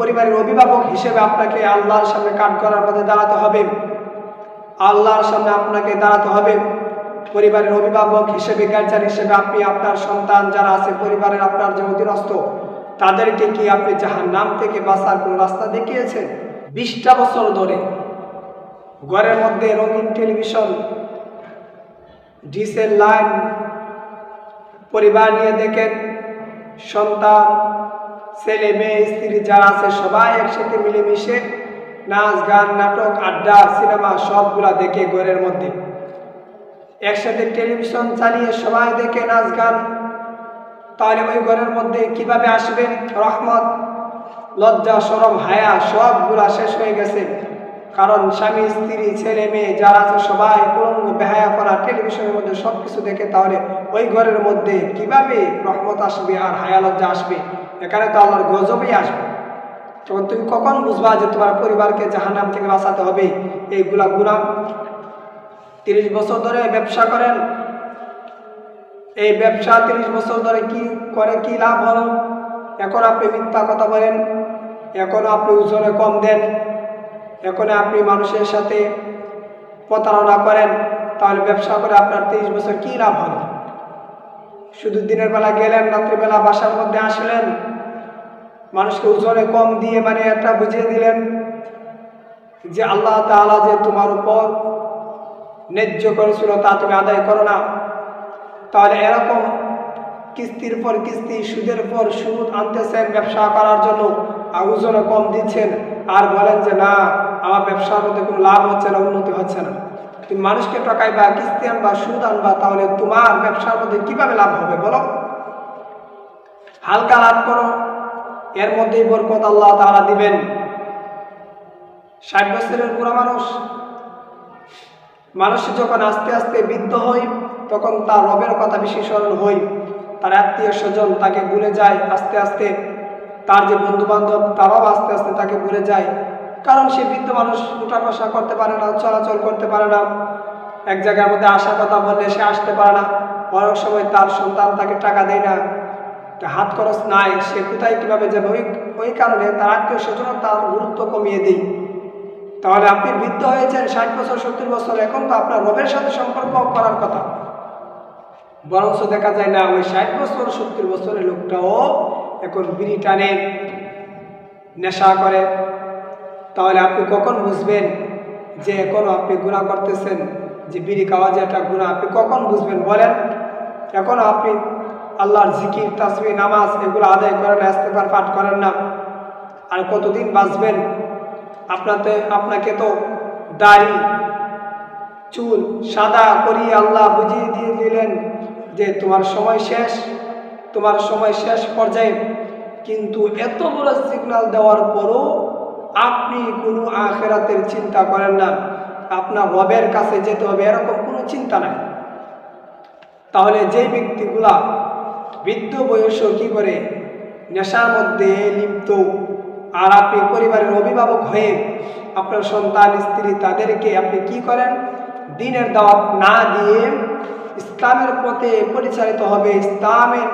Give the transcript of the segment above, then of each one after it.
পরিবারের অভিভাবক হিসেবে আপনাকে আল্লাহর সামনে কাঠগড়ার মধ্যে দাঁড়াতে হবে। আল্লাহর সামনে আপনাকে দাঁড়াতে হবে। পরিবারের অভিভাবক হিসেবে, গার্জিয়ান হিসেবে আপনি আপনার সন্তান যারা আছে পরিবারের, আপনার যে অধীনস্থ, তাদেরকে কি আপনি জাহান্নাম থেকে বাঁচার কোনো রাস্তা দেখিয়েছেন? 20টা বছর ধরে ঘরের মধ্যে রঙিন টেলিভিশন, ডিসেল লাইন, পরিবার নিয়ে দেখেন, সন্তান, ছেলে মেয়ে, স্ত্রী যারা আছে সবাই একসাথে মিলেমিশে নাচ গান, নাটক, আড্ডা, সিনেমা সবগুলা দেখে ঘরের মধ্যে একসাথে টেলিভিশন চালিয়ে সবাই দেখে নাচ গান। তাহলে ওই ঘরের মধ্যে কিভাবে আসবেন রহমত, লজ্জা, শরম, হায়া সবগুলা শেষ হয়ে গেছে। কারণ স্বামী, স্ত্রী, ছেলে মেয়ে যারা আছে সবাই উলঙ্গ, বেহায়া করা টেলিভিশনের মধ্যে সবকিছু দেখে, তাহলে ওই ঘরের মধ্যে কিভাবে রহমত আসবে আর হায়া লজ্জা আসবে? এখানে তো আল্লাহর গজবই আসবে। তখন তুমি কখন বুঝবা যে তোমার পরিবারকে জাহান্নাম থেকে বাঁচাতে হবে? এইগুলা গুনাহ। 30 বছর ধরে ব্যবসা করেন, এই ব্যবসা 30 বছর ধরে কি লাভ হলো? এখন আপনি মিথ্যা কথা বলেন, এখন আপনি ওজনে কম দেন, এখন আপনি মানুষের সাথে প্রতারণা করেন, তাহলে ব্যবসা করে আপনার 30 বছর কি লাভ হলো? শুধু দিনের বেলা গেলেন, রাত্রিবেলা বাসার মধ্যে আসলেন, মানুষকে ওজনে কম দিয়ে একটা বুঝিয়ে দিলেন যে আল্লাহ তাআলা যে তোমার উপর ন্যায্য করেছিল তা তুমি আদায় করো না। তাহলে এরকম কিস্তির পর কিস্তি, সুদের পর সুদ আনতেছেন ব্যবসা করার জন্য, আর ওজনে কম দিচ্ছেন, আর বলেন যে না আমার ব্যবসার মধ্যে কোনো লাভ হচ্ছে না, উন্নতি হচ্ছে না। তুমি মানুষকে ঠকাইবা, কিস্তি আনবা, সুদ আনবা, তাহলে তোমার ব্যবসার মধ্যে কিভাবে লাভ হবে বলো? হালকা লাভ করো, এর মধ্যেই বরকত আল্লাহ তাআলা দিবেন। 60 বছরের বুড়া মানুষ যখন আস্তে আস্তে বৃদ্ধ হয়, তখন তার রবের কথা বেশি স্মরণ হয়, তার আত্মীয় স্বজন তাকে ভুলে যায় আস্তে আস্তে, তার যে বন্ধু বান্ধব তারাও আস্তে আস্তে তাকে ভুলে যায়। কারণ সে বৃদ্ধ মানুষ উঠা বসা করতে পারে না, চলাচল করতে পারে না, এক জায়গার মধ্যে আসা কথা বললে সে আসতে পারে না। অনেক সময় তার সন্তান তাকে টাকা দেয় না, হাত খরচ নাই, সে কোথায় কিভাবে যাবে? ওই কারণে তার আত্মীয় স্বজন তার গুরুত্ব কমিয়ে দেয়। তাহলে আপনি বৃদ্ধ হয়েছেন 60 বছর, 70 বছর, এখন তো আপনার রবের সাথে সম্পর্ক করার কথা। বরঞ্চ দেখা যায় না ওই 60 বছর 70 বছরের লোকটাও এখন বিড়ি টানে, নেশা করে। তাহলে আপনি কখন বুঝবেন যে এখনো আপনি গুনাহ করতেছেন, যে বিড়ি খাওয়া যে একটা গুনাহ? আপনি কখন বুঝবেন বলেন? এখনো আপনি আল্লাহর জিকির, তাসবিহ, নামাজ এগুলো আদায় করেন না, ইস্তেগফার পাঠ করেন না, আর কতদিন বাঁচবেন? আপনাকে তো দাড়ি চুল সাদা করিয়ে আল্লাহ বুঝিয়ে দিয়ে দিলেন যে তোমার সময় শেষ পর্যায়ে। কিন্তু এত বড় সিগন্যাল দেওয়ার পরও আপনি কোনো আখিরাতের চিন্তা করেন না, আপনার রবের কাছে যেতে হবে এরকম কোনো চিন্তা নাই। তাহলে যে ব্যক্তিগুলা বৃদ্ধ বয়সও কি করে নেশার মধ্যে লিপ্ত, আর আপনি পরিবারের অভিভাবক হয়ে আপনার সন্তান, স্ত্রী তাদেরকে আপনি কি করেন? দ্বীনের দাওয়াত না দিয়ে ইসলামের পথে পরিচালিত হবে, ইসলামের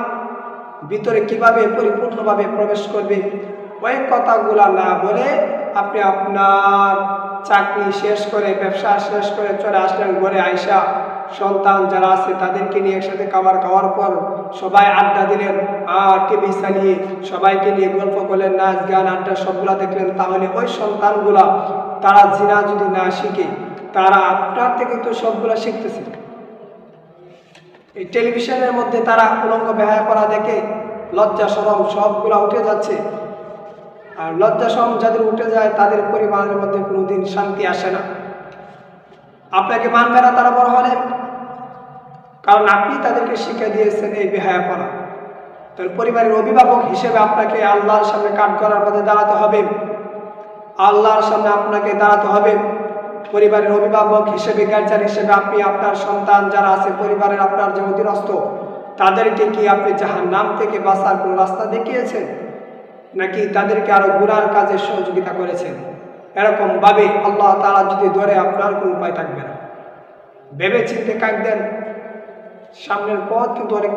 ভিতরে কিভাবে পরিপূর্ণভাবে প্রবেশ করবে ওই কথাগুলা না বলে আপনি আপনার চাকরি শেষ করে, ব্যবসা শেষ করে চলে আসলেন ঘরে। আইসা সন্তান যারা আছে তাদেরকে নিয়ে একসাথে খাবার খাওয়ার পর সবাই আড্ডা দিলেন, আর টিভি চালিয়ে সবাইকে নিয়ে গল্প করলেন, নাচ গান আড্ডা সবগুলা দেখলেন। তাহলে ওই সন্তানগুলা তারা জিনা যদি না শিখে, তারা আপনার থেকে তো সবগুলা শিখতেছে। এই টেলিভিশনের মধ্যে তারা উলঙ্গ বেহায়া করা দেখে লজ্জা শরম সবগুলা উঠে যাচ্ছে। আর লজ্জা শরম যাদের উঠে যায় তাদের পরিবারের মধ্যে কোনোদিন শান্তি আসে না। আপনাকে মানবে না তারা বড় হলে, কারণ আপনি তাদেরকে শিক্ষা দিয়েছেন এই বেহায়া করা। তার পরিবারের অভিভাবক হিসেবে আপনাকে আল্লাহর সামনে কাঠগড়ার মধ্যে দাঁড়াতে হবে। আল্লাহর সামনে আপনাকে দাঁড়াতে হবে। পরিবারের অভিভাবক হিসেবে, গার্জিয়ান হিসেবে আপনি আপনার সন্তান যারা আছে পরিবারের, আপনার যে অধীনস্থ, তাদেরকে কি আপনি জাহান্নাম থেকে বাঁচার কোনো রাস্তা দেখিয়েছেন, নাকি তাদেরকে আরো গুনার কাজে সহযোগিতা করেছেন? এরকম ভাবে আল্লাহ তাআলা যদি ধরে, আপনার কোনো উপায় থাকবে না। ভেবে চিন্তে কাজ দেন, সামনের পথ কিন্তু অনেক